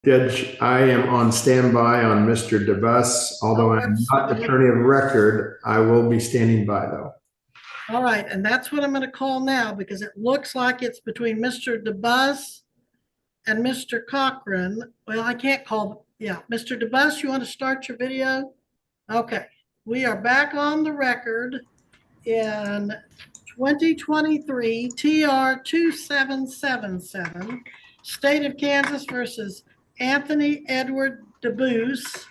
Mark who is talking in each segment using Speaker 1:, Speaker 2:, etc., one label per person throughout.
Speaker 1: Judge, I am on standby on Mr. DeBus. Although I'm
Speaker 2: That's
Speaker 1: not attorney of record, I will be standing by though.
Speaker 2: all right, and that's what I'm going to call now because it looks like it's between Mr. DeBus and Mr. Cochran. Well, I can't call, yeah, Mr. DeBus, you want to start your video? Okay, we are back on the record in 2023 TR 2777, State of Kansas versus Anthony Edward DeBus,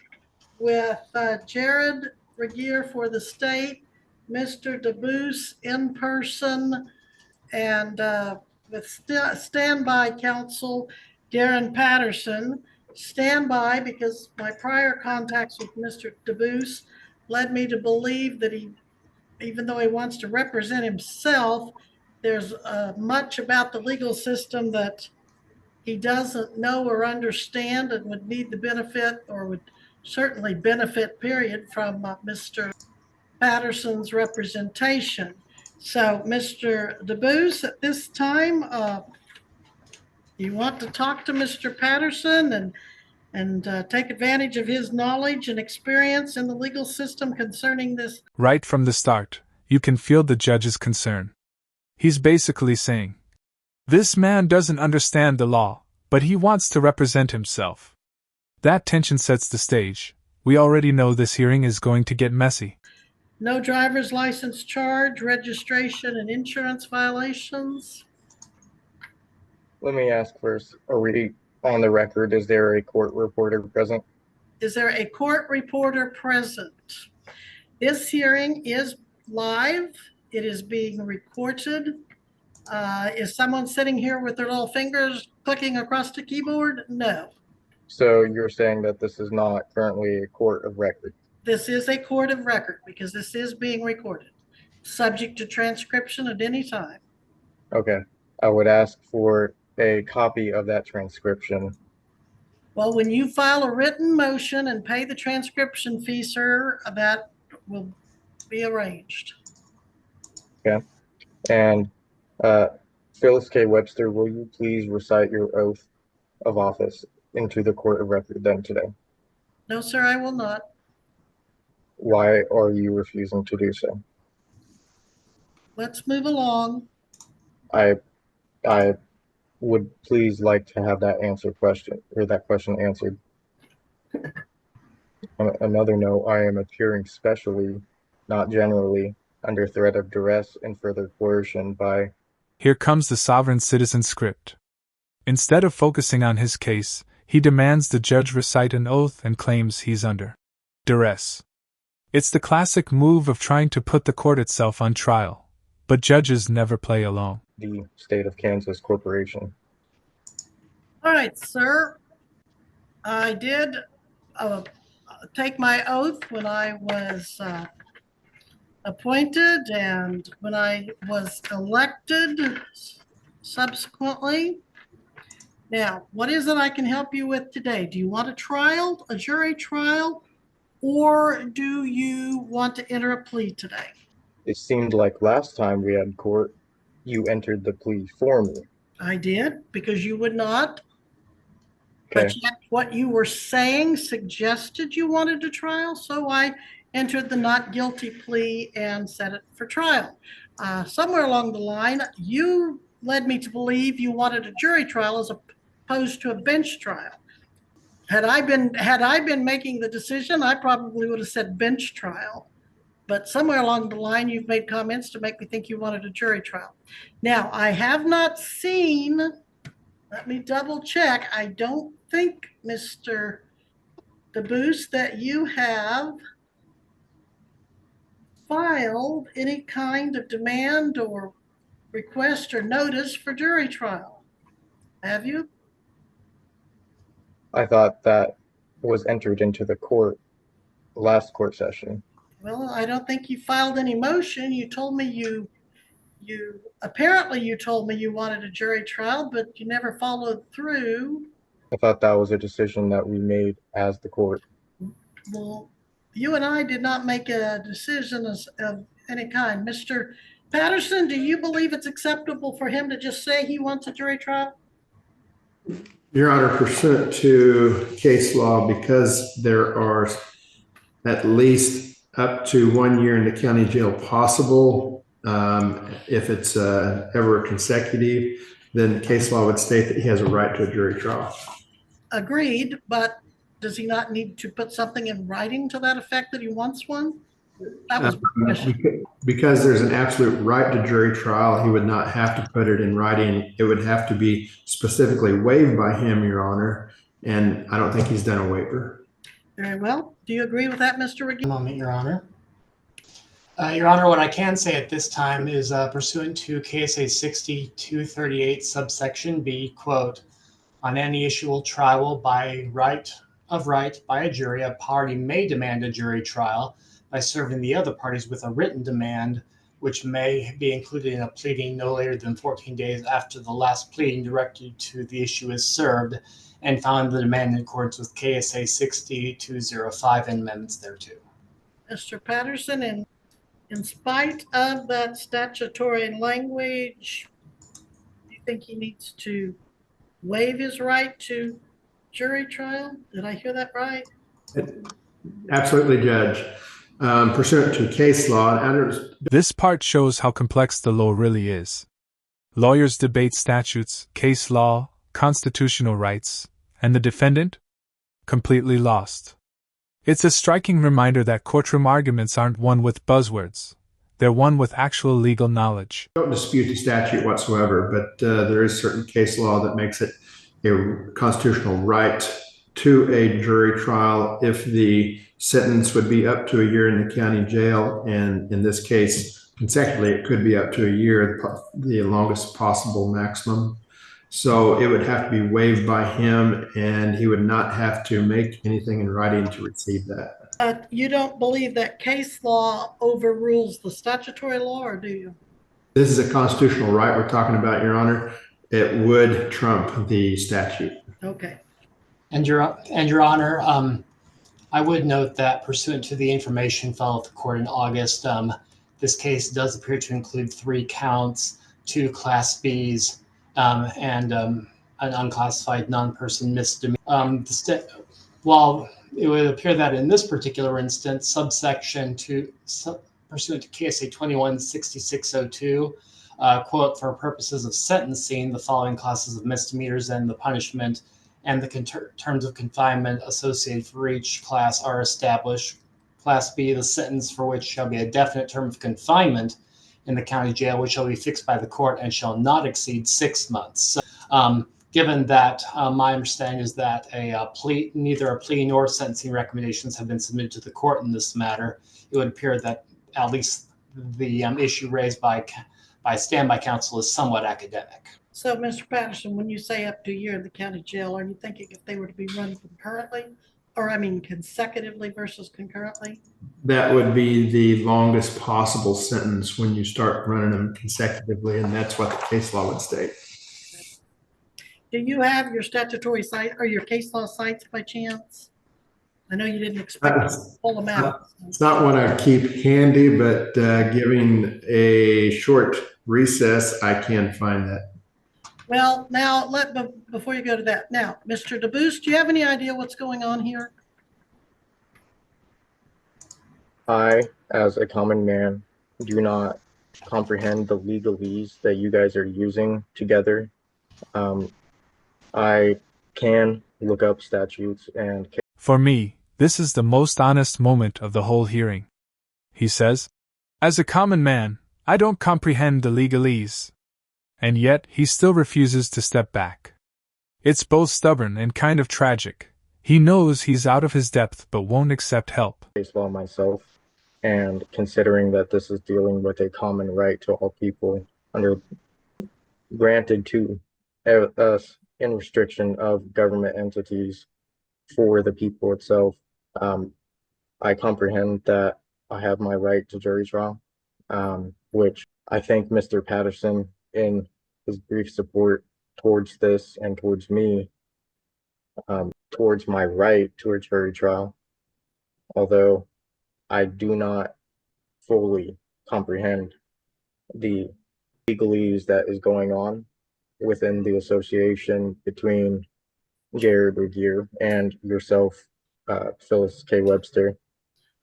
Speaker 2: with Jared Regier for the state, Mr. DeBus in person, and with standby counsel Darren Patterson. Standby because my prior contacts with Mr. DeBus led me to believe that he, even though he wants to represent himself, there's much about the legal system that he doesn't know or understand and would need the benefit, or would certainly benefit, period, from Mr. Patterson's representation. So, Mr. DeBus, at this time, you want to talk to Mr. Patterson and take advantage of his knowledge and experience in the legal system concerning this.
Speaker 3: Right from the start, you can feel the judge's concern. He's basically saying, this man doesn't understand the law, but he wants to represent himself. That tension sets the stage. We already know this hearing is going to get messy.
Speaker 2: No driver's license charge, registration, and insurance violations.
Speaker 4: Let me ask first, are we on the record? Is there a court reporter present?
Speaker 2: Is there a court reporter present? This hearing is live. It is being recorded. Is someone sitting here with their little fingers clicking across the keyboard? No.
Speaker 4: So you're saying that this is not currently a court of record?
Speaker 2: This is a court of record because this is being recorded, subject to transcription at any time.
Speaker 4: Okay. I would ask for a copy of that transcription.
Speaker 2: Well, when you file a written motion and pay the transcription fee, sir, that will be arranged.
Speaker 4: Okay. And Phyllis K. Webster, will you please recite your oath of office into the court of record then today?
Speaker 2: No, sir, I will not.
Speaker 4: Why are you refusing to do so?
Speaker 2: Let's move along.
Speaker 4: I would please like to have that question answered. On another note, I am appearing specially, not generally, under threat of duress and further coercion by...
Speaker 3: Here comes the sovereign citizen script. Instead of focusing on his case, he demands the judge recite an oath and claims he's under duress. It's the classic move of trying to put the court itself on trial, but judges never play along.
Speaker 4: The State of Kansas Corporation.
Speaker 2: All right, sir. I did take my oath when I was appointed and when I was elected subsequently. Now, what is it I can help you with today? Do you want a trial, a jury trial, or do you want to enter a plea today?
Speaker 4: It seemed like last time we had court, you entered the plea for me.
Speaker 2: I did, because you would not.
Speaker 4: Okay.
Speaker 2: But yet what you were saying suggested you wanted a trial, so I entered the not guilty plea and set it for trial. Somewhere along the line, you led me to believe you wanted a jury trial as opposed to a bench trial. Had I been making the decision, I probably would have said bench trial. But somewhere along the line, you've made comments to make me think you wanted a jury trial. Now, I have not seen, let me double check. I don't think, Mr. DeBus, that you have filed any kind of demand or request or notice for jury trial. Have you?
Speaker 4: I thought that was entered into the last court session.
Speaker 2: Well, I don't think you filed any motion. You told me you apparently you told me you wanted a jury trial, but you never followed through.
Speaker 4: I thought that was a decision that we made as the court.
Speaker 2: Well, you and I did not make a decision of any kind. Mr. Patterson, do you believe it's acceptable for him to just say he wants a jury trial?
Speaker 1: Your Honor, pursuant to case law, because there are at least up to 1 year in the county jail possible, if it's ever consecutive, then case law would state that he has a right to a jury trial.
Speaker 2: Agreed, but does he not need to put something in writing to that effect that he wants one? That was my question.
Speaker 1: Because there's an absolute right to jury trial, he would not have to put it in writing. It would have to be specifically waived by him, Your Honor, and I don't think he's done a waiver.
Speaker 2: Very well. Do you agree with that, Mr. Regan?
Speaker 5: Moment, Your Honor. Your Honor, what I can say at this time is pursuant to KSA 6238 subsection B, quote, on any issuable trial by right by a jury, a party may demand a jury trial by serving the other parties with a written demand, which may be included in a pleading no later than 14 days after the last pleading directed to the issue is served, and found the demand in accordance with KSA 6205 and amendments thereto.
Speaker 2: Mr. Patterson, in spite of that statutory language, do you think he needs to waive his right to jury trial? Did I hear that right?
Speaker 1: Absolutely, Judge. Pursuant to case law,
Speaker 3: This part shows how complex the law really is. Lawyers debate statutes, case law, constitutional rights, and the defendant? Completely lost. It's a striking reminder that courtroom arguments aren't won with buzzwords. They're won with actual legal knowledge.
Speaker 1: I don't dispute the statute whatsoever, but there is certain case law that makes it a constitutional right to a jury trial if the sentence would be up to a year in the county jail, and in this case, consecutively, it could be up to a year, the longest possible maximum. So it would have to be waived by him, and he would not have to make anything in writing to receive that.
Speaker 2: But you don't believe that case law overrules the statutory law, or do you?
Speaker 1: This is a constitutional right we're talking about, Your Honor. It would trump the statute.
Speaker 2: Okay.
Speaker 5: And Your Honor, I would note that pursuant to the information filed with the court in August, this case does appear to include 3 counts, 2 Class Bs, and an unclassified non-person misdemeanor. While it would appear that in this particular instance, subsection 2, pursuant to KSA 216602, quote, for purposes of sentencing, the following classes of misdemeanors and the punishment and the terms of confinement associated for each class are established. Class B, the sentence for which shall be a definite term of confinement in the county jail, which shall be fixed by the court and shall not exceed 6 months. So, given that my understanding is that neither a plea nor sentencing recommendations have been submitted to the court in this matter, it would appear that at least the issue raised by standby counsel is somewhat academic.
Speaker 2: So, Mr. Patterson, when you say up to a year in the county jail, are you thinking if they were to be run concurrently, or consecutively versus concurrently?
Speaker 1: That would be the longest possible sentence when you start running them consecutively, and that's what the case law would state.
Speaker 2: Do you have your statutory site or your case law sites by chance? I know you didn't expect to pull them out.
Speaker 1: It's not one I keep handy, but giving a short recess, I can find that.
Speaker 2: Well, now before you go to that, now, Mr. DeBoost, do you have any idea what's going on here?
Speaker 4: I, as a common man, do not comprehend the legalese that you guys are using together. I can look up statutes and...
Speaker 3: For me, this is the most honest moment of the whole hearing. He says, as a common man, I don't comprehend the legalese. And yet, he still refuses to step back. It's both stubborn and kind of tragic. He knows he's out of his depth but won't accept help.
Speaker 4: Case law myself, and considering that this is dealing with a common right to all people granted to us in restriction of government entities for the people itself, I comprehend that I have my right to jury trial, which I thank Mr. Patterson in his brief support towards this and towards me, towards my right to a jury trial, although I do not fully comprehend the legalese that is going on within the association between Jared Regier, and yourself, Phyllis K. Webster.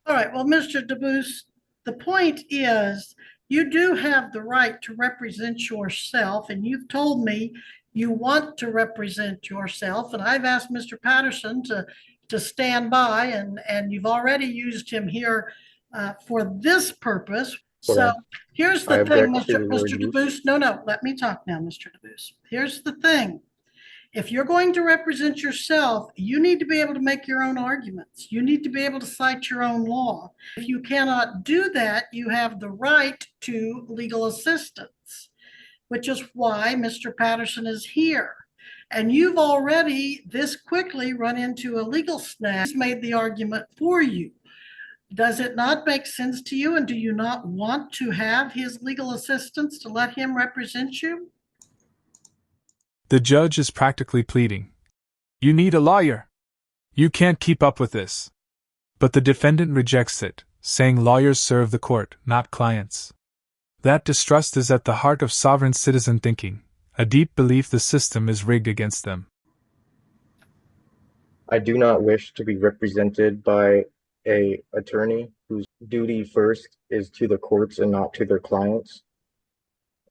Speaker 2: All right, well, Mr. DeBoos, the point is you do have the right to represent yourself, and you've told me you want to represent yourself, and I've asked Mr. Patterson to stand by, and you've already used him here for this purpose. So here's the thing, Mr. DeBoos. No, let me talk now, Mr. DeBoos. Here's the thing. If you're going to represent yourself, you need to be able to make your own arguments. You need to be able to cite your own law. If you cannot do that, you have the right to legal assistance, which is why Mr. Patterson is here. And you've already this quickly run into a legal snag. He's made the argument for you. Does it not make sense to you? And do you not want to have his legal assistance to let him represent you?
Speaker 3: The judge is practically pleading. You need a lawyer. You can't keep up with this. But the defendant rejects it, saying lawyers serve the court, not clients. That distrust is at the heart of sovereign citizen thinking, a deep belief the system is rigged against them.
Speaker 4: I do not wish to be represented by an attorney whose duty first is to the courts and not to their clients.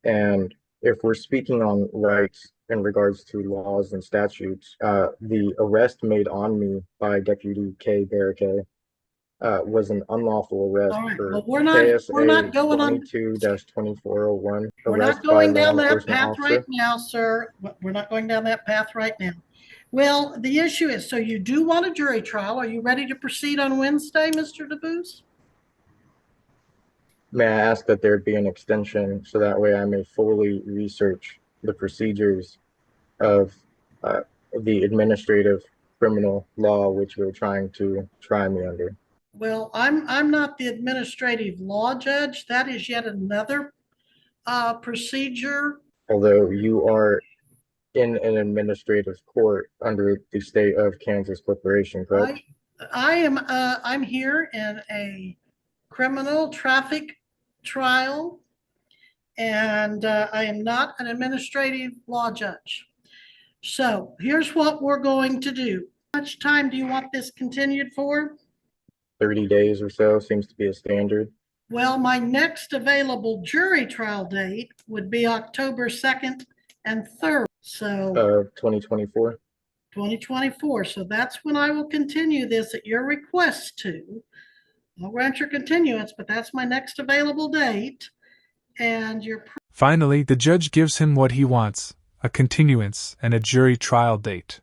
Speaker 4: And if we're speaking on rights in regards to laws and statutes, the arrest made on me by Deputy K. Barriquet was an unlawful arrest for
Speaker 2: we're not going on
Speaker 4: 22-2401.
Speaker 2: We're not going down that path right now, sir. We're not going down that path right now. Well, the issue is, so you do want a jury trial. Are you ready to proceed on Wednesday, Mr. DeBoos?
Speaker 4: May I ask that there be an extension so that way I may fully research the procedures of the administrative criminal law which you're trying to try me under?
Speaker 2: Well, I'm not the administrative law judge. That is yet another procedure.
Speaker 4: Although you are in an administrative court under the state of Kansas Corporation, correct?
Speaker 2: I'm here in a criminal traffic trial, and I am not an administrative law judge. So here's what we're going to do. How much time do you want this continued for?
Speaker 4: 30 days or so seems to be a standard.
Speaker 2: Well, my next available jury trial date would be October 2nd and 3rd. So
Speaker 4: 2024.
Speaker 2: 2024. So that's when I will continue this at your request to. I'll grant your continuance, but that's my next available date. And your
Speaker 3: Finally, the judge gives him what he wants, a continuance and a jury trial date.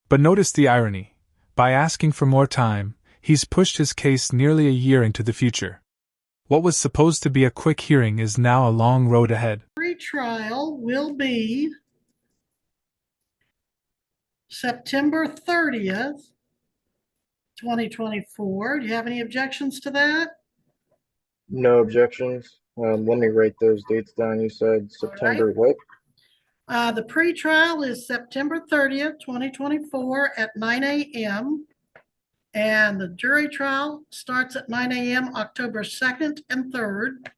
Speaker 3: But notice the irony. By asking for more time, he's pushed his case nearly a year into the future. What was supposed to be a quick hearing is now a long road ahead.
Speaker 2: Trial will be September 30th, 2024. Do you have any objections to that?
Speaker 4: No objections. Let me write those dates down. You said September what?
Speaker 2: The pre-trial is September 30th, 2024 at 9 a.m. And the jury trial starts at 9 a.m. October 2nd and 3rd.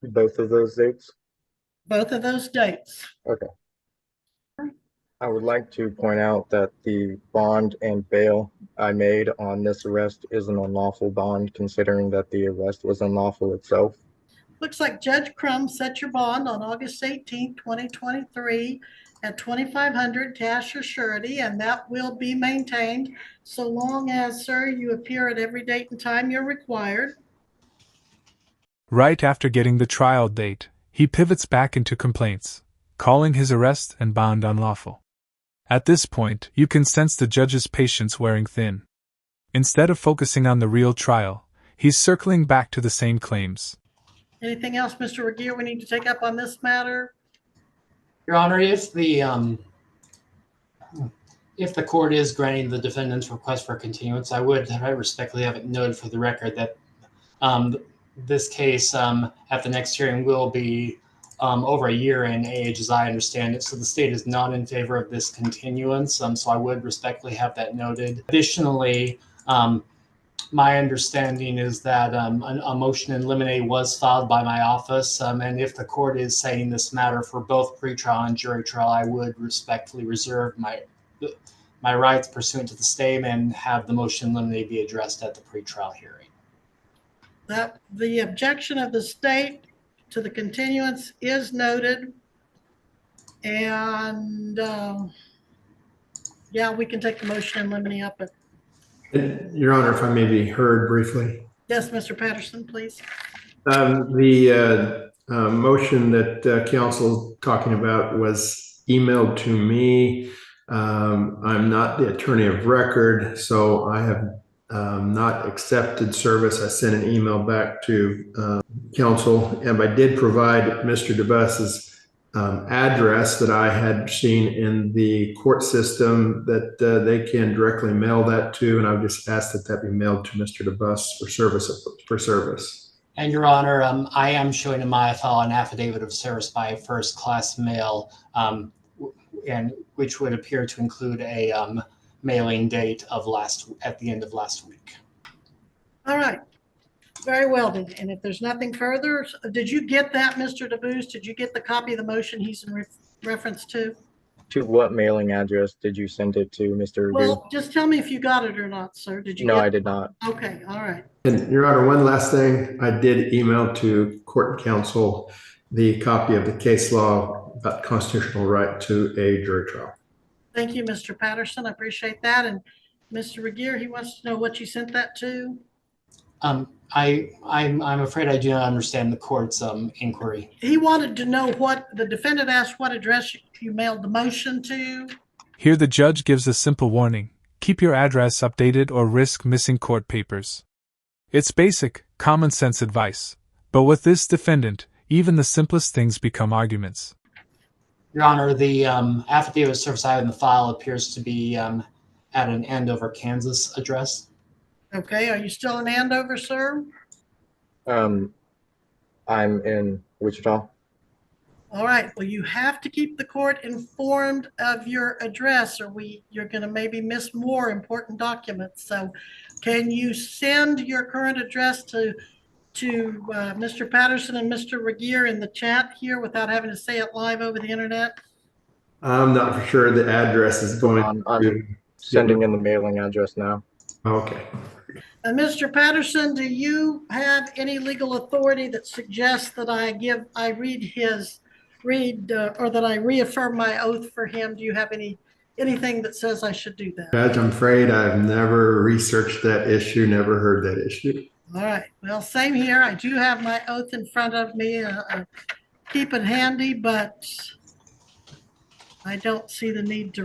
Speaker 4: Both of those dates?
Speaker 2: Both of those dates.
Speaker 4: Okay. I would like to point out that the bond and bail I made on this arrest is an unlawful bond, considering that the arrest was unlawful itself.
Speaker 2: Looks like Judge Crum set your bond on August 18th, 2023 at $2,500 cash or surety, and that will be maintained so long as, sir, you appear at every date and time you're required.
Speaker 3: Right after getting the trial date, he pivots back into complaints, calling his arrest and bond unlawful. At this point, you can sense the judge's patience wearing thin. Instead of focusing on the real trial, he's circling back to the same claims.
Speaker 2: Anything else, Mr. Regier, we need to take up on this matter?
Speaker 5: Your Honor, if the court is granting the defendant's request for continuance, I respectfully have it noted for the record that this case at the next hearing will be over a year in age, as I understand it. So the state is not in favor of this continuance. So I would respectfully have that noted. Additionally, My understanding is that a motion in limine was filed by my office, and if the court is saying this matter for both pretrial and jury trial, I would respectfully reserve my rights pursuant to the stay and have the motion in limine be addressed at the pretrial hearing.
Speaker 2: That the objection of the state to the continuance is noted, and yeah, we can take the motion in limine up.
Speaker 1: Your Honor, if I may be heard briefly.
Speaker 2: Yes, Mr. Patterson, please.
Speaker 1: The motion that counsel is talking about was emailed to me. I'm not the attorney of record, so I have not accepted service. I sent an email back to counsel, and I did provide Mr. DeBus's address that I had seen in the court system that they can directly mail that to, and I would just ask that that be mailed to Mr. DeBus for service.
Speaker 5: And Your Honor, I am showing in my file an affidavit of service by first class mail, and which would appear to include a mailing date of at the end of last week.
Speaker 2: All right. Very well then. And if there's nothing further, did you get that, Mr. DeBus? Did you get the copy of the motion he's in reference to?
Speaker 4: To what mailing address did you send it to, Mr. Revere?
Speaker 2: Well, just tell me if you got it or not, sir. Did you?
Speaker 4: No, I did not.
Speaker 2: Okay. All right.
Speaker 1: And Your Honor, one last thing. I did email to court and counsel the copy of the case law about constitutional right to a jury trial.
Speaker 2: Thank you, Mr. Patterson. I appreciate that. And Mr. Regier, he wants to know what you sent that to.
Speaker 5: I'm afraid I do not understand the court's inquiry.
Speaker 2: He wanted to know what the defendant asked, what address you mailed the motion to.
Speaker 3: Here the judge gives a simple warning: keep your address updated or risk missing court papers. It's basic, common sense advice, but with this defendant, even the simplest things become arguments.
Speaker 5: Your Honor, the affidavit of service I have in the file appears to be at an Andover, Kansas address.
Speaker 2: Okay, are you still in Andover, sir?
Speaker 4: I'm in Wichita.
Speaker 2: All right, well, you have to keep the court informed of your address, or you're going to maybe miss more important documents. So can you send your current address to Mr. Patterson and Mr. Regier in the chat here without having to say it live over the internet?
Speaker 1: I'm not for sure the address is going
Speaker 4: I'm sending in the mailing address now.
Speaker 1: Okay.
Speaker 2: And Mr. Patterson, do you have any legal authority that suggests that I reaffirm my oath for him? Do you have anything that says I should do that?
Speaker 1: Judge, I'm afraid I've never researched that issue, never heard that issue.
Speaker 2: All right. Well, same here. I do have my oath in front of me. Keep it handy, but I don't see the need to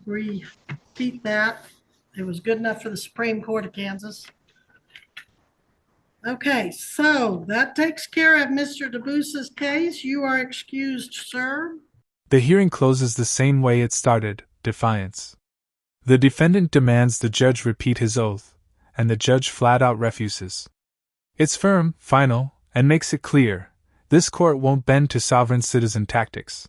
Speaker 2: repeat that. It was good enough for the Supreme Court of Kansas. Okay, so that takes care of Mr. DeBus's case. You are excused, sir.
Speaker 3: The hearing closes the same way it started, defiance. The defendant demands the judge repeat his oath, and the judge flat out refuses. It's firm, final, and makes it clear this court won't bend to sovereign citizen tactics.